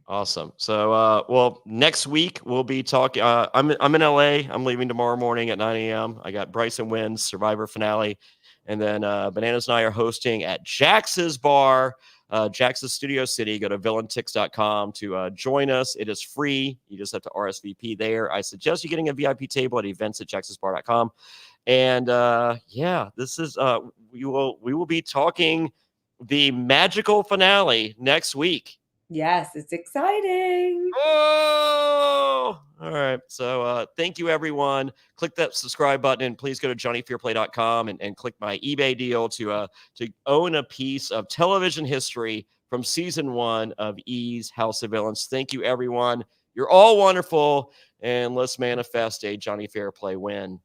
Awesome. So, well, next week we'll be talking. I'm in LA. I'm leaving tomorrow morning at 9 a.m. I got Bryson wins Survivor finale, and then Bananas and I are hosting at Jax's Bar. Jax's Studio City. Go to villaintix.com to join us. It is free. You just have to RSVP there. I suggest you getting a VIP table at events@jaxsbar.com. And yeah, this is we will be talking the magical finale next week. Yes, it's exciting. Oh, all right. So thank you, everyone. Click that subscribe button, and please go to johnnyfairplay.com and click my eBay deal to own a piece of television history from season 1 of E's House of Villains. Thank you, everyone. You're all wonderful, and let's manifest a Jonny Fairplay win.